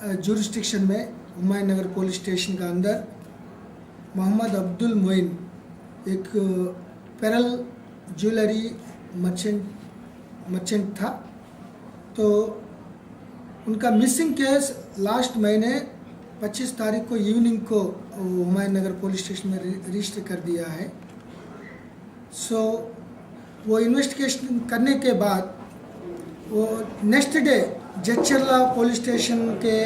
Jurisdiction में Humayun Nagar police station का अंदर मोहम्मद अब्दुल मोइन एक पेरल ज्वेलरी मर्चेंट था। तो उनका मिसिंग केस लास्ट महीने 25 तारीख को इवनिंग को हुमायूं नगर पुलिस स्टेशन में रजिस्टर कर दिया है। सो वो इन्वेस्टिगेशन करने के बाद वो नेक्स्ट डे जच्चरला पुलिस स्टेशन के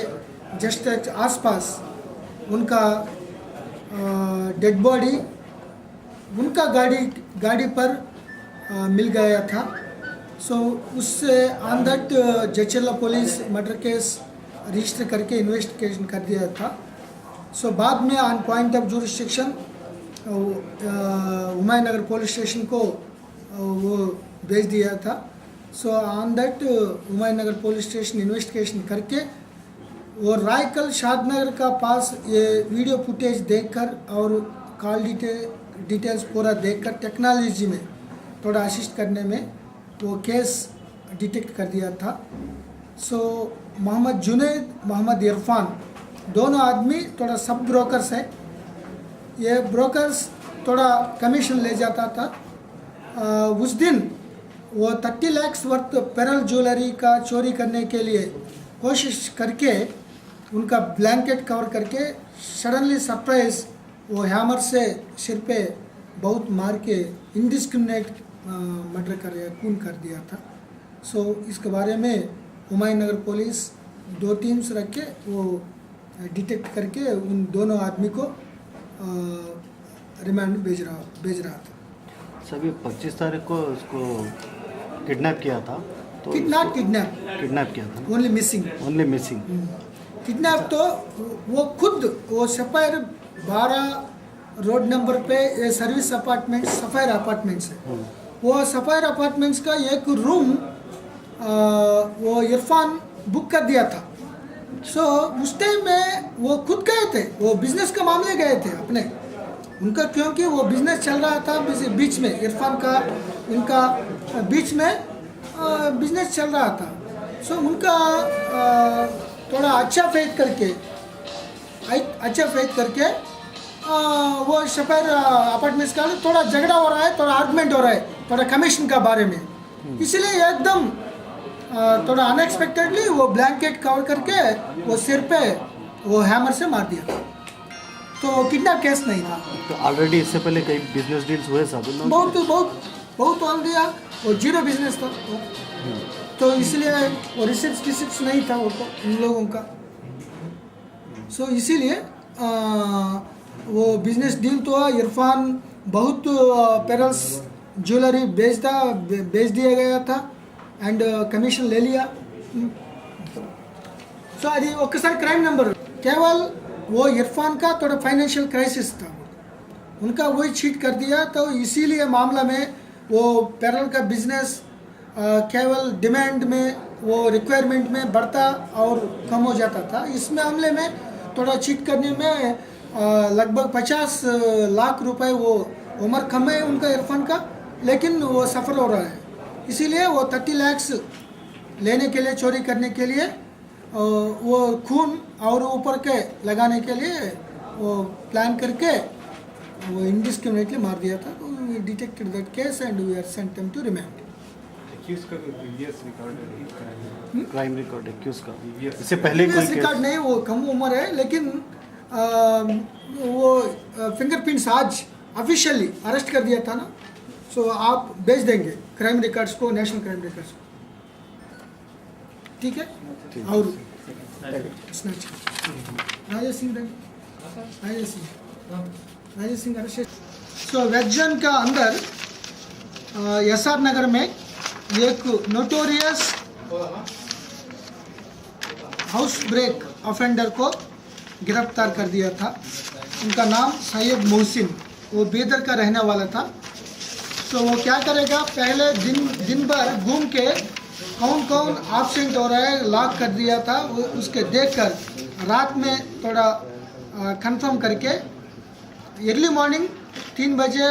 जस्ट आसपास उनका डेड बॉडी उनका गाड़ी पर मिल गया था। सो उससे on that Jadcherla police murder case register करके इन्वेस्टिगेशन कर दिया था। सो बाद में on point of jurisdiction Humayun Nagar police station को वो भेज दिया था। So on that Humayun Nagar police station investigation करके वो रायकल शादनगर का पास ये वीडियो फुटेज देखकर और कॉल डिटेल्स पूरा देखकर टेक्नोलॉजी में थोड़ा असिस्ट करने में वो केस डिटेक्ट कर दिया था। सो मोहम्मद जुनैद, मोहम्मद इरफान दोनों आदमी थोड़ा सब ब्रोकर्स है। ये ब्रोकर्स थोड़ा कमीशन ले जाता था। उस दिन वो 30 लाख वर्थ पेरल ज्वेलरी का चोरी करने के लिए कोशिश करके उनका ब्लैंकेट कवर करके सडनली सरप्राइज वो हैमर से सिर पे बहुत मार के इंडिस्क्रिमिनेट मर्डर खून कर दिया था। सो इसके बारे में हुमायूं नगर पुलिस 2 टीम्स रख के वो डिटेक्ट करके उन दोनों आदमी को रिमांड भेज रहा था। सभी 25 तारीख को उसको किडनैप किया था। तो किडनैप किया था। Only missing kidnap. तो वो खुद वो सफायर 12 रोड नंबर पे ये सर्विस अपार्टमेंट सफायर अपार्टमेंट्स है। वो सफायर अपार्टमेंट्स का एक रूम वो इरफान बुक कर दिया था। सो उस टाइम में वो खुद गए थे, वो बिजनेस का मामले गए थे अपने उनका, क्योंकि वो बिजनेस चल रहा था बीच में इरफान का उनका बीच में बिजनेस चल रहा था। सो उनका थोड़ा अच्छा फेथ करके वो सफायर अपार्टमेंट्स का थोड़ा झगड़ा हो रहा है, थोड़ा आर्गुमेंट हो रहा है, थोड़ा कमीशन का बारे में। इसलिए एकदम थोड़ा अनएक्सपेक्टेडली वो ब्लैंकेट कवर करके वो सिर पे वो हैमर से मार दिया। तो किडनैप केस नहीं था। तो ऑलरेडी इससे पहले कई बिजनेस डील्स हुए सब बहुत ऑन दिया। वो जीरो बिजनेस था तो इसलिए वो रिसिप्ट नहीं था वो उन लोगों का। सो इसीलिए वो बिजनेस डील तो इरफान बहुत पेरल्स ज्वेलरी बेच दिया गया था एंड कमीशन ले लिया। सो అది ఒక్కసారి క్రైమ్ నెంబర్ केवल वो इरफान का थोड़ा फाइनेंशियल क्राइसिस था, उनका वही चीट कर दिया। तो इसीलिए मामला में वो पेरल का बिजनेस केवल डिमांड में वो रिक्वायरमेंट में बढ़ता और कम हो जाता था। इस मामले में थोड़ा चीट करने में लगभग 50 लाख रुपए वो उम्र कम है उनका इरफान का, लेकिन वो सफ़र हो रहा है। इसीलिए वो 30 लाख लेने के लिए, चोरी करने के लिए वो खून और ऊपर के लगाने के लिए वो प्लान करके वो इंडिस्क्रिमिनेटली मार दिया था। तो we detected that case and we are sent them to remand. Crime record accused का इससे पहले कोई रिकॉर्ड नहीं, वो कम उम्र है, लेकिन वो फिंगरप्रिंट्स आज ऑफिशियली अरेस्ट कर दिया था ना। सो आप भेज देंगे क्राइम रिकॉर्ड्स को, नेशनल क्राइम रिकॉर्ड्स को, ठीक है। और राजेश सिंह अरेस्ट। सो वेस्ट जोन का अंदर एसआर नगर में एक नोटोरियस हाउस ब्रेक ऑफेंडर को गिरफ्तार कर दिया था। उनका नाम सैयद मोहसिन, वो बेदर का रहने वाला था। तो वो क्या करेगा, पहले दिन भर घूम के कौन एब्सेंट हो रहा है लॉक कर दिया था, वो उसके देखकर रात में थोड़ा कंफर्म करके अर्ली मॉर्निंग 3 बजे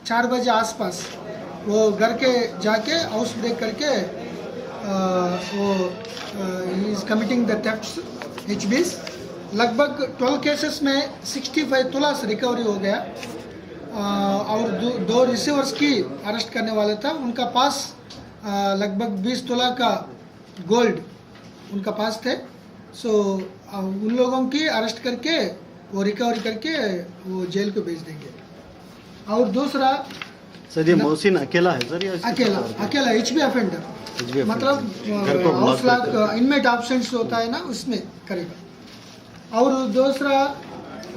4 बजे आसपास वो घर के जाके हाउस ब्रेक करके वो he is committing the thefts H20 लगभग 12 केसेस में 65 तुलास रिकवरी हो गया। और दो रिसीवर्स की अरेस्ट करने वाले था। उनका पास लगभग 20 तोला का गोल्ड उनका पास थे। सो उन लोगों की अरेस्ट करके वो रिकवरी करके वो जेल को भेज देंगे। और दूसरा सर ये मोहसिन अकेला है सर या अकेला HB ऑफेंडर मतलब घर को house block lock inmate absence होता है ना, उसमें करेगा। और दूसरा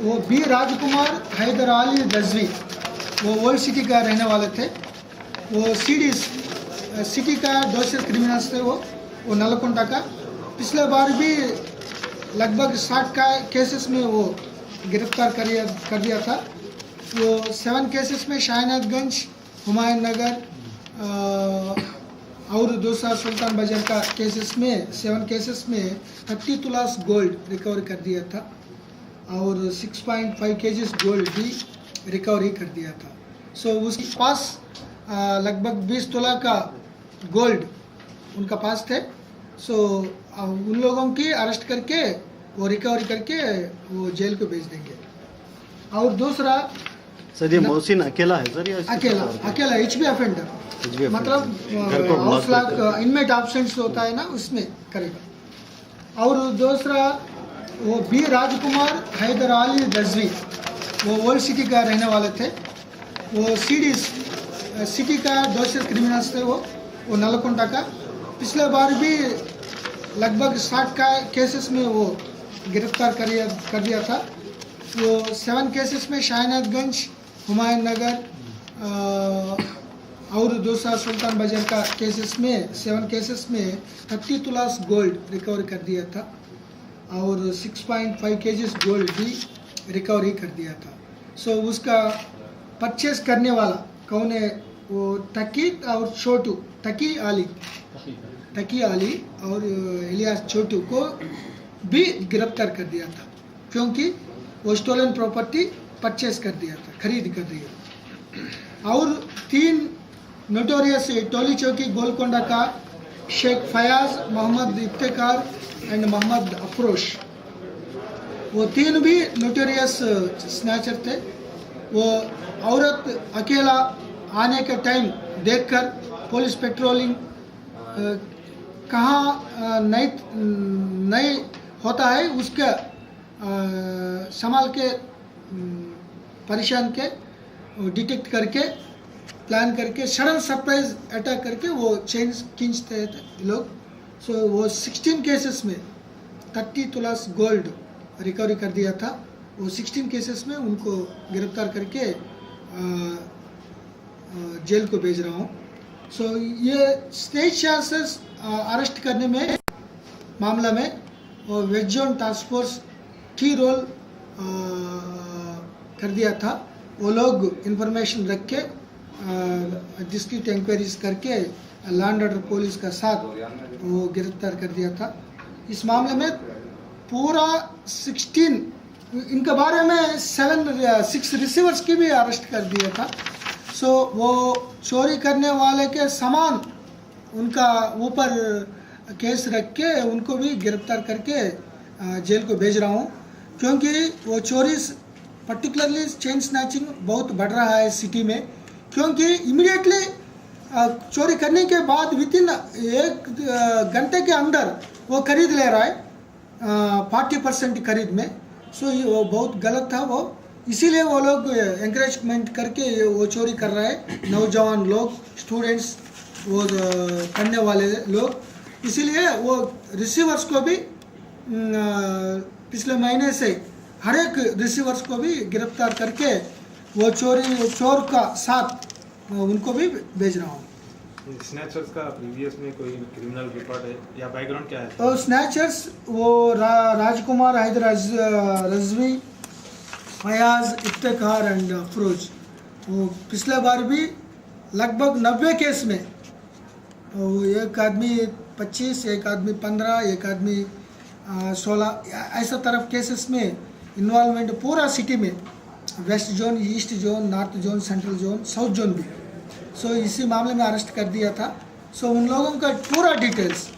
वो बी राजकुमार हैदर अली रजवी, वो ओल्ड सिटी का रहने वाले थे। वो सिटी का दोषी क्रिमिनल्स थे। वो नलकुंडा का पिछले बार भी लगभग 60 का केसेस में वो गिरफ्तार कर दिया था। वो 7 केसेस में शाहनादगंज, हुमायूं नगर और दूसरा सुल्तान बाजार का केसेस में 7 केसेस में 30 तुलास गोल्ड रिकवर कर दिया था और 6.5 केजीज गोल्ड भी रिकवरी कर दिया था। सो उसके पास लगभग 20 तोला का गोल्ड उनका पास थे। सो उन लोगों की अरेस्ट करके वो रिकवरी करके वो जेल को भेज देंगे। और दूसरा सर ये मोहसिन अकेला है सर या अकेला HB ऑफेंडर मतलब घर को house block lock inmate absence होता है ना, उसमें करेगा। और दूसरा वो बी राजकुमार हैदर अली रजवी, वो ओल्ड सिटी का रहने वाले थे। वो सिटी का दोषी क्रिमिनल्स थे। वो नलकुंडा का पिछले बार भी लगभग 60 का केसेस में वो गिरफ्तार कर दिया था। वो 7 केसेस में शाहनादगंज, हुमायूं नगर और दूसरा सुल्तान बाजार का केसेस में 7 केसेस में 30 तुलास गोल्ड रिकवर कर दिया था और 6.5 केजीज गोल्ड भी रिकवरी कर दिया था। सो उसका परचेस करने वाला कौन है? वो तकी और छोटू तकी आली और इलियास छोटू को भी गिरफ्तार कर दिया था, क्योंकि वो स्टोलन प्रॉपर्टी परचेस कर दिया था, खरीद कर दिया। और 3 नोटोरियस टोली चौकी गोलकोंडा का शेख फयाज, मोहम्मद इफ्तिकार एंड मोहम्मद अफरोश, वो 3 भी नोटोरियस स्नैचर थे। वो औरत अकेला आने का टाइम देखकर पुलिस पेट्रोलिंग कहाँ नहीं होता है उसका संभाल के परेशान के डिटेक्ट करके प्लान करके सडन सरप्राइज अटैक करके वो चेन खींचते थे लोग। सो वो 16 केसेस में 30 तुलास गोल्ड रिकवरी कर दिया था। वो 16 केसेस में उनको गिरफ्तार करके जेल को भेज रहा हूँ। सो ये स्टेट चार्जेस अरेस्ट करने में मामला में वेस्ट जोन टास्क फोर्स की रोल कर दिया था। वो लोग इंफॉर्मेशन रख के डिस्क्रीट इंक्वायरीज करके लैंड ऑर्डर पुलिस का साथ वो गिरफ्तार कर दिया था। इस मामले में पूरा 16 इनके बारे में 6 रिसीवर्स की भी अरेस्ट कर दिया था। सो वो चोरी करने वाले के सामान उनका ऊपर केस रख के उनको भी गिरफ्तार करके जेल को भेज रहा हूँ, क्योंकि वो चोरी पर्टिकुलरली चेन स्नैचिंग बहुत बढ़ रहा है सिटी में। क्योंकि इमीडिएटली चोरी करने के बाद विदिन 1 घंटे के अंदर वो खरीद ले रहा है 40% खरीद में। सो वो बहुत गलत था वो, इसीलिए वो लोग एंकरेजमेंट करके वो चोरी कर रहे हैं। नौजवान लोग, स्टूडेंट्स, वो करने वाले लोग, इसीलिए वो रिसीवर्स को भी पिछले महीने से हर एक रिसीवर्स को भी गिरफ्तार करके वो चोर का साथ उनको भी भेज रहा हूँ। स्नैचर्स का प्रीवियस में कोई क्रिमिनल रिकॉर्ड है या बैकग्राउंड क्या है? तो स्नैचर्स वो राजकुमार हैदर रजवी, फयाज, इफ्तिकार एंड अफरोज, वो पिछले बार भी लगभग 90 केस में वो एक आदमी 25, एक आदमी 15, एक आदमी 16 ऐसा तरफ केसेस में इन्वॉल्वमेंट पूरा सिटी में, west zone, east zone, north zone, central zone, south zone भी। सो इसी मामले में अरेस्ट कर दिया था। सो उन लोगों का पूरा डिटेल्स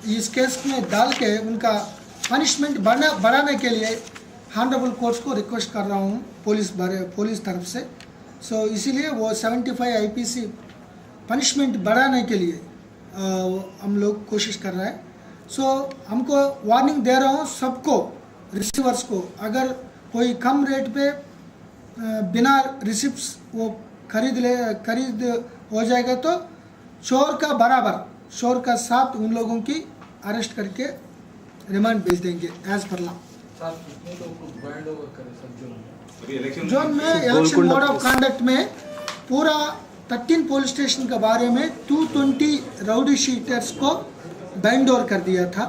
इस केस में डाल के उनका पनिशमेंट बढ़ाने के लिए हॉनरेबल कोर्ट्स को रिक्वेस्ट कर रहा हूँ पुलिस तरफ से। सो इसीलिए वो 75 आईपीसी पनिशमेंट बढ़ाने के लिए हम लोग कोशिश कर रहे हैं। सो हमको वार्निंग दे रहा हूँ सबको, रिसीवर्स को, अगर कोई कम रेट पे बिना रिसिप्ट्स वो खरीद हो जाएगा तो चोर का बराबर, चोर का साथ उन लोगों की अरेस्ट करके रिमांड भेज देंगे एज पर लॉ। जोन में इलेक्शन मोड ऑफ कंडक्ट में पूरा 13 पुलिस स्टेशन के बारे में 220 राउडी शीटर्स को बैंड ओवर कर दिया था।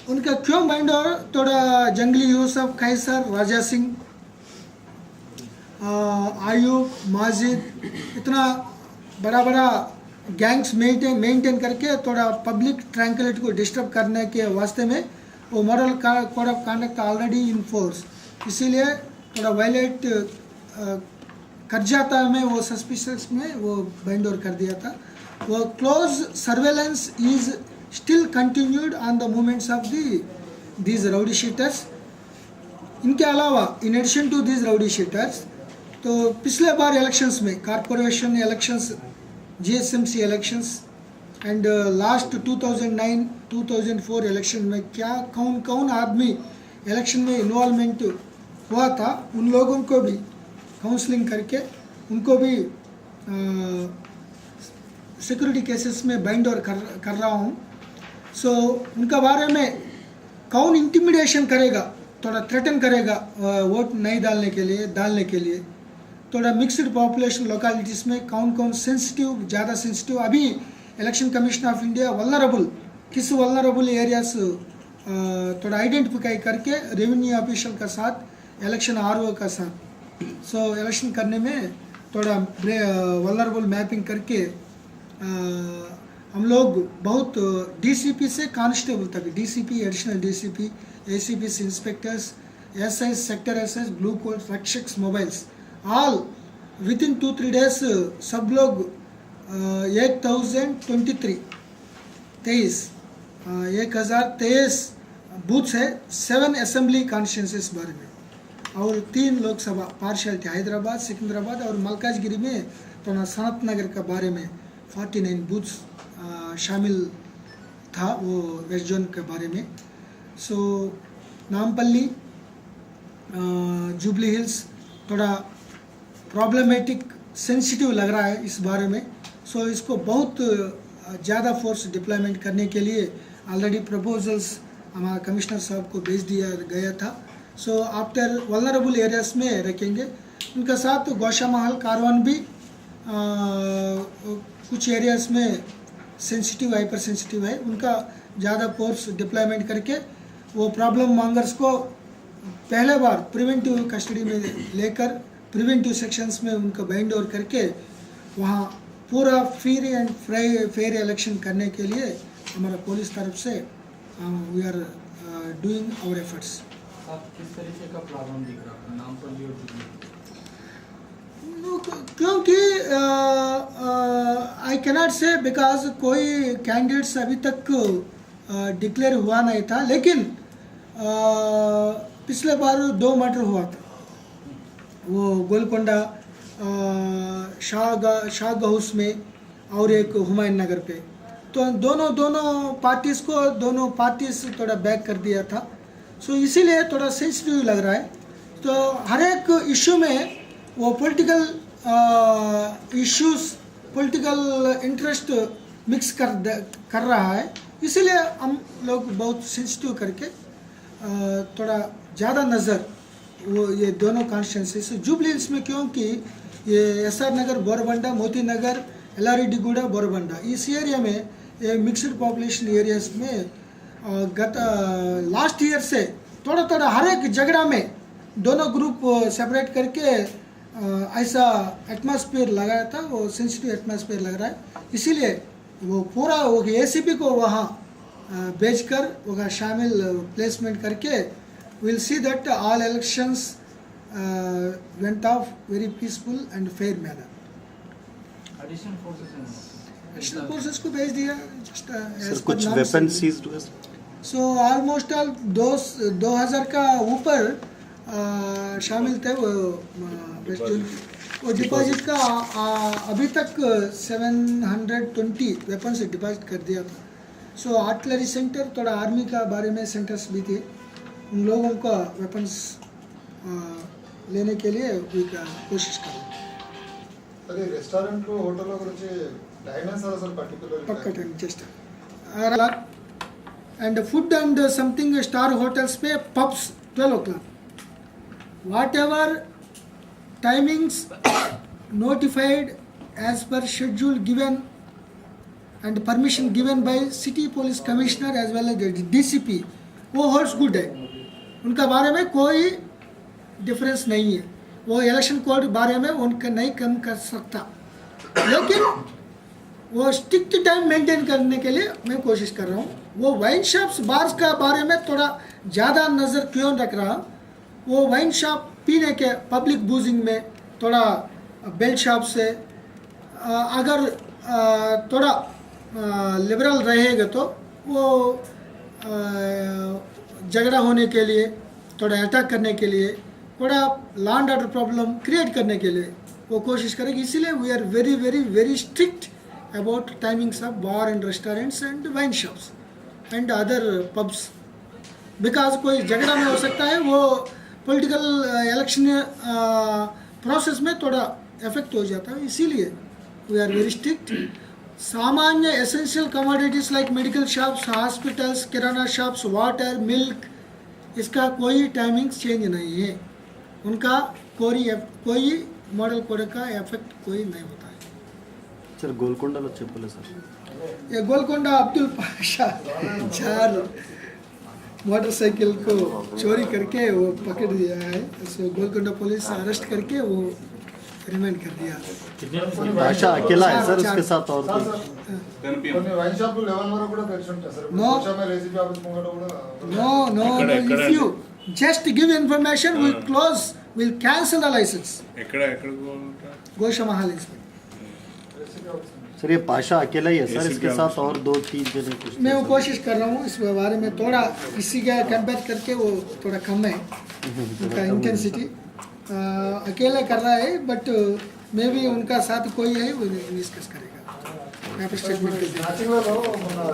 उनका क्यों बैंड ओवर? थोड़ा जंगली यूसुफ, कैसर, राजा सिंह, आयूब, माजिद, इतना बड़ा बड़ा गैंग्स मेंटेन करके थोड़ा पब्लिक ट्रैंक्विलिटी को डिस्टर्ब करने के वास्ते में वो model code of conduct already in force, इसीलिए थोड़ा वायलेट कर जाता है। मैं वो सस्पिशियस में वो बैंड ओवर कर दिया था। वो close surveillance is still continued on the movements of these rowdy sheeters. इनके अलावा in addition to these rowdy sheeters, तो पिछले बार इलेक्शंस में corporation elections, GSMC elections and last 2009-2004 election में क्या कौन आदमी इलेक्शन में इन्वॉल्वमेंट हुआ था, उन लोगों को भी काउंसलिंग करके उनको भी सिक्योरिटी केसेस में बाइंड ओवर कर रहा हूँ। सो उनका बारे में कौन इंटिमिडेशन करेगा, थोड़ा थ्रेटन करेगा वोट नहीं डालने के लिए, थोड़ा मिक्सड पॉपुलेशन लोकेलिटीज़ में कौन सेंसिटिव, ज़्यादा सेंसिटिव, अभी इलेक्शन कमीशन ऑफ इंडिया किस वल्नरेबल एरियाज थोड़ा आइडेंटिफाई करके रेवेन्यू ऑफिशियल का साथ, इलेक्शन आरओ का साथ, सो इलेक्शन करने में थोड़ा वल्नरेबल मैपिंग करके हम लोग बहुत डीसीपी से कांस्टेबल तक, DCP, additional DCP, ACP inspectors, SI, sector SI, blue coat, Rakshak mobiles, all within 2-3 days सब लोग 1023 बूथ्स है 7 असेंबली कॉन्स्टिट्यूंसीज बारे में और 3 लोकसभा पार्शियलिटी, हैदराबाद, सिकंदराबाद और मलकाजगिरी में तो सनत नगर का बारे में 49 बूथ्स शामिल था वो वेस्ट जोन के बारे में। सो नामपल्ली, जुबली हिल्स थोड़ा प्रॉब्लमेटिक, सेंसिटिव लग रहा है इस बारे में। सो इसको बहुत ज़्यादा फोर्स डिप्लॉयमेंट करने के लिए ऑलरेडी प्रपोजल्स हमारा कमिश्नर साहब को भेज दिया गया था। सो आफ्टर वल्नरेबल एरियाज में रखेंगे। उनका साथ गौशा महल, कारवान भी कुछ एरियाज में सेंसिटिव, हाइपर सेंसिटिव है, उनका ज़्यादा फोर्स डिप्लॉयमेंट करके वो प्रॉब्लम मॉन्गर्स को पहले बार प्रिवेंटिव कस्टडी में लेकर प्रिवेंटिव सेक्शंस में उनका बाइंड ओवर करके वहाँ पूरा फ्री एंड फेयर इलेक्शन करने के लिए हमारा पुलिस तरफ से we are doing our efforts. आप किस तरीके का प्लान दिख रहा है नामपल्ली और जुबली? क्योंकि आई कैनॉट से बिकॉज कोई कैंडिडेट्स अभी तक डिक्लेयर हुआ नहीं था, लेकिन पिछले बार 2 मर्डर हुआ था, वो गोलकोंडा शाह हाउस में और एक हुमायूं नगर पे, तो दोनों पार्टीज थोड़ा बैक कर दिया था। सो इसीलिए थोड़ा सेंसिटिव लग रहा है। तो हर एक इशू में वो political issues, political interest mix कर रहा है, इसीलिए हम लोग बहुत सेंसिटिव करके थोड़ा ज़्यादा नज़र वो ये दोनों कॉन्स्टिट्यूंसी जुबली हिल्स में, क्योंकि ये एसआर नगर, बोरबंडा, मोती नगर, एलारेड्डीगुड़ा, बोरबंडा, इस एरिया में ये मिक्सड पॉपुलेशन एरियाज में लास्ट ईयर से थोड़ा हर एक झगड़ा में दोनों ग्रुप सेपरेट करके ऐसा एटमॉस्फेयर लगाया था, वो सेंसिटिव एटमॉस्फेयर लग रहा है, इसीलिए वो पूरा वो एसीपी को वहाँ भेजकर वहाँ शामिल प्लेसमेंट करके we'll see that all elections went off very peaceful and fair manner. Additional forces special forces को भेज दिया जस्ट सर कुछ वेपन सीज हुए सो ऑलमोस्ट ऑल 2000 का ऊपर शामिल थे वो डिपॉजिट का अभी तक 720 वेपन से डिपॉजिट कर दिया था। सो आर्टिलरी सेंटर थोड़ा आर्मी का बारे में सेंटर्स भी थे, उन लोगों का वेपन्स लेने के लिए भी कोशिश करें। अरे रेस्टोरेंट होटल गुరించి టైం సార్ అసలు పర్టిక్యులర్ पक्का time just and food and something star hotels पे pubs 12 o'clock whatever timings notified as per schedule given and permission given by city police commissioner as well as the DCP वो holds good है, उनका बारे में कोई difference नहीं है, वो इलेक्शन कोड बारे में उनका नहीं कम कर सकता, लेकिन वो स्ट्रिक्ट टाइम मेंटेन करने के लिए मैं कोशिश कर रहा हूँ। वो वाइन शॉप्स बार्स का बारे में थोड़ा ज़्यादा नज़र क्यों रख रहा, वो वाइन शॉप पीने के पब्लिक बूजिंग में थोड़ा बेल्ट शॉप से अगर थोड़ा लिबरल रहेगा तो वो झगड़ा होने के लिए, थोड़ा अटैक करने के लिए, थोड़ा law and order problem create करने के लिए वो कोशिश करेगी। इसीलिए we are very very very strict about timings of bar and restaurants and wine shops and other pubs, because कोई झगड़ा में हो सकता है, वो पॉलिटिकल इलेक्शन प्रोसेस में थोड़ा इफेक्ट हो जाता है, इसीलिए वी आर वेरी स्ट्रिक्ट। सामान्य essential commodities like medical shops, hospitals, kirana shops, water, milk, इसका कोई टाइमिंग चेंज नहीं है, उनका कोई मॉडल कोड का इफेक्ट कोई नहीं होता है। सर गोलकोंडाలో చెప్పలే सर ये गोलकोंडा अब्दुल पाशा 4 मोटरसाइकिल को चोरी करके वो पकड़ दिया है, सो गोलकोंडा पुलिस अरेस्ट करके वो रिमांड कर दिया। पाशा अकेला है सर, उसके साथ और कोई కొన్ని వైన్ షాపులు 11 వరకు కూడా తెరిచి ఉంటాయి సార్। No. కొంచెం ఏసీపీ ఆఫీస్ ముంగట కూడా No, if you just give information, we'll close, we'll cancel the license. ఎక్కడ गोशा महाल इसमें ఏసీపీ ఆఫీస్ सर ये पाशा अकेला ही है सर, इसके साथ और 2-3 जने कुछ थे मैं वो सर। कोशिश कर रहा हूँ इस बारे में, थोड़ा किसी का कंपेयर करके वो थोड़ा कम है उनका इंटेंसिटी, अकेले कर रहा है, बट मे भी उनका साथ कोई है वो डिस्कस करेगा। यहाँ पर स्टेटमेंट कर दिया। మ్యాచింగ్లలో మొన్న